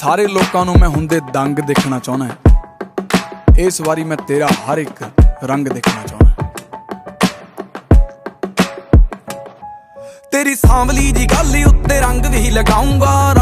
ਸਾਰੇ ਲੋਕਾਂ ਨੂੰ ਮੈਂ ਹੁੰਦੇ ਦੰਗ ਦੇਖਣਾ ਚਾਹੁੰਦਾ। ਇਸ ਵਾਰੀ ਮੈਂ ਤੇਰਾ ਹਰ ਇੱਕ ਰੰਗ ਦੇਖਣਾ ਚਾਹੁੰਦਾ। ਤੇਰੀ ਸਾਂਵਲੀ ਜੀ ਗੱਲ ਉੱਤੇ ਰੰਗ ਵੀ ਲਗਾਉਂਗਾ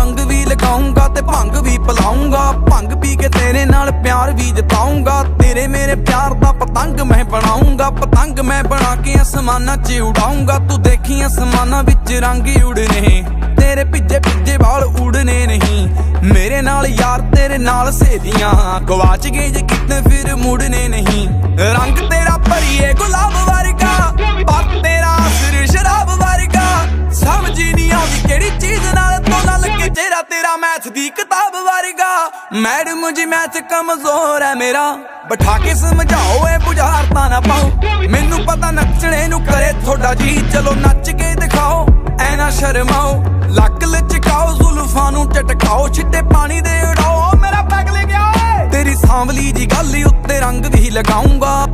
ਤੇ ਭੰਗ ਵੀ ਪਿਲਾਉਂਗਾ। ਭੰਗ ਪੀ ਕੇ ਤੇਰੇ ਨਾਲ ਪਿਆਰ ਵੀ ਜਤਾਉਂਗਾ। ਤੇਰੇ ਮੇਰੇ ਪਿਆਰ ਦਾ ਪਤੰਗ ਮੈਂ ਬਣਾਉਂਗਾ। ਪਤੰਗ ਮੈਂ ਬਣਾ ਕੇ ਅਸਮਾਨਾਂ 'ਚ ਉਡਾਉਂਗਾ। ਤੂੰ ਦੇਖੀ ਅਸਮਾਨਾਂ ਵਿੱਚ ਰੰਗ ਉਡਨੇ, ਤੇਰੇ ਭਿੱਜੇ ਵਾਲ ਉਡਨੇ ਨਹੀਂ। ਮੇਰੇ ਨਾਲ ਯਾਰ ਤੇਰੇ ਨਾਲ ਸਹੇਲੀਆਂ ਗਵਾਚ ਗਏ ਜੇ ਕਿਤੇ ਫਿਰ ਮੁੜਨੇ ਨਹੀਂ। ਰੰਗ ਤੇਰਾ ਭਰੀਏ ਗੁਲਾਬ ਵਰਗਾ, ਪਰ ਤੇਰਾ ਸਿਰ ਸ਼ਰਾਬ ਵਰਗਾ। ਸਮਝ ਨਹੀਂ ਆਉਂਦੀ ਕਿਹੜੀ ਚੀਜ਼ ਨਾਲ ਤੋਲਾ ਲੱਗੇ ਚਿਹਰਾ ਤੇਰਾ ਮੈਥ ਦੀ ਕਿਤਾਬ ਵਰਗਾ। ਮੈਡਮ ਜੀ ਮੈਥ ਕਮਜ਼ੋਰ ਹੈ ਮੇਰਾ, ਬਿਠਾ ਕੇ ਸਮਝਾਓ ਇਹ ਬੁਝਾਰਤਾਂ ਨਾ ਪਾਓ। ਮੈਨੂੰ ਪਤਾ ਨੱਚਣੇ ਨੂੰ ਕਰੇ ਤੁਹਾਡਾ ਜੀ, ਚਲੋ ਨੱਚ ਕੇ ਦਿਖਾਓ ਐ ਨਾ ਸ਼ਰਮਾਓ। ਲੱਕ ਲਚਕਾਓ ਜ਼ੁਲਫਾਂ ਨੂੰ ਝਟਕਾਓ, ਛਿੱਟੇ ਪਾਣੀ ਦੇ ਉਡਾਓ ਮੇਰਾ ਪੈਗ ਲੈ ਗਿਆ ਓਏ। ਤੇਰੀ ਸਾਂਵਲੀ ਜੀ ਗੱਲ ਉੱਤੇ ਰੰਗ ਵੀ ਲਗਾਉਂਗਾ।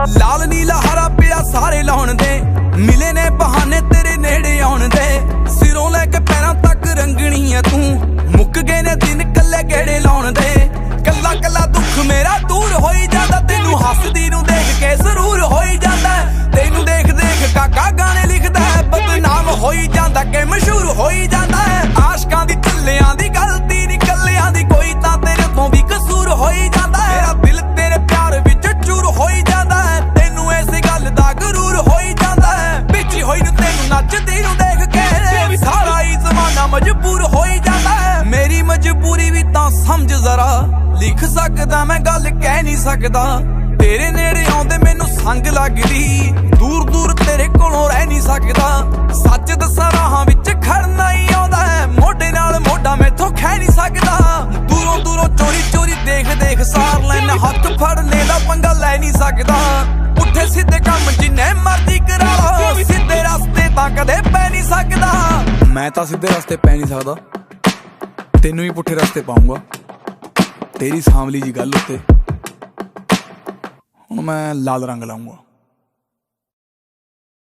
ਲਾਲ ਨੀਲਾ ਹਰਾ ਪੀਲਾ ਸਾਰੇ ਲਾਉਣ ਦੇ, ਮਿਲੇ ਨੇ ਬਹਾਨੇ ਤੇਰੇ ਨੇੜੇ ਆਉਣ ਦੇ। ਸਿਰੋਂ ਲੈ ਕੇ ਪੈਰਾਂ ਤੱਕ ਰੰਗਣੀ ਐ ਤੂੰ, ਮੁੱਕ ਗਏ ਨੇ ਦਿਨ ਕੱਲੇ ਗੇੜੇ ਲਾਉਣ ਦੇ। ਕੱਲਾ ਕੱਲਾ ਦੁੱਖ ਮੇਰਾ ਦੂਰ ਹੋਈ ਜਾਂਦਾ, ਤੈਨੂੰ ਹੱਸਦੀ ਨੂੰ ਦੇਖ ਕੇ ਜ਼ਰੂਰ ਹੋਈ ਜਾਂਦਾ। ਤੈਨੂੰ ਦੇਖ ਦੇਖ ਕਾਕਾ ਗਾਣੇ ਲਿਖਦਾ ਹੈ, ਬਦਨਾਮ ਹੋਈ ਜਾਂਦਾ ਕਿ ਮਸ਼ਹੂਰ ਹੋਈ ਜਾਂਦਾ ਹੈ। ਆਸ਼ਕਾਂ ਦੀ ਝੱਲਿਆਂ ਦੀ ਗਲਤੀ ਨੀ ਕੱਲਿਆਂ ਦੀ, ਕੋਈ ਤਾਂ ਤੇਰੇ ਤੋਂ ਵੀ ਕਸੂਰ ਹੋਈ ਜਾਂਦਾ ਹੈ। ਮੇਰਾ ਦਿਲ ਤੇਰੇ ਪਿਆਰ ਵਿੱਚ ਚੂਰ ਹੋਈ ਜਾਂਦਾ ਹੈ, ਤੈਨੂੰ ਇਸੇ ਗੱਲ ਦਾ ਗਰੂਰ ਹੋਈ ਜਾਂਦਾ ਹੈ। ਵਿੱਚ ਹੋਈ ਨੂੰ ਤੈਨੂੰ ਨੱਚਦੀ ਨੂੰ ਦੇਖ ਕੇ ਸਾਰਾ ਹੀ ਜ਼ਮਾਨਾ ਮਜਬੂਰ ਹੋਈ ਜਾਂਦਾ ਹੈ। ਮੇਰੀ ਮਜਬੂਰੀ ਵੀ ਤਾਂ ਸਮਝ ਜ਼ਰਾ, ਲਿਖ ਸਕਦਾ ਮੈਂ ਗੱਲ ਕਹਿ ਨਹੀਂ ਸਕਦਾ। ਤੇਰੇ ਨੇੜੇ ਆਉਂਦੇ ਮੈਨੂੰ ਸੰਗ ਲੱਗਦੀ, ਦੂਰ ਦੂਰ ਤੇਰੇ ਕੋਲੋਂ ਰਹਿ ਨਹੀਂ ਸਕਦਾ। ਸੱਚ ਦੱਸਾਂ ਰਾਹਾਂ ਵਿੱਚ ਖੜਨਾ ਹੀ ਆਉਂਦਾ ਹੈ, ਮੋਢੇ ਨਾਲ ਮੋਢਾ ਮੈਥੋਂ ਖਹਿ ਨਹੀਂ ਸਕਦਾ। ਦੂਰੋਂ ਦੂਰੋਂ ਚੋਰੀ ਚੋਰੀ ਦੇਖ ਸਾਰ ਲੈਣ, ਹੱਥ ਫੜਨੇ ਦਾ ਪੰਗਾ ਲੈ ਨਹੀਂ ਸਕਦਾ। ਪੁੱਠੇ ਸਿੱਧੇ ਕੰਮ ਜਿੰਨੇ ਮਰਜ਼ੀ ਕਰਾ ਲਓ, ਸਿੱਧੇ ਰਸਤੇ ਤਾਂ ਕਦੇ ਪੈ ਨਹੀਂ ਸਕਦਾ। ਮੈਂ ਤਾਂ ਸਿੱਧੇ ਰਸਤੇ ਪੈ ਨਹੀਂ ਸਕਦਾ, ਤੈਨੂੰ ਵੀ ਪੁੱਠੇ ਰਸਤੇ ਪਾਉਂਗਾ। ਤੇਰੀ ਸਾਂਵਲੀ ਜੀ ਗੱਲ ਉੱਤੇ ਹੁਣ ਮੈਂ ਲਾਲ ਰੰਗ ਲਾਉਂਗਾ।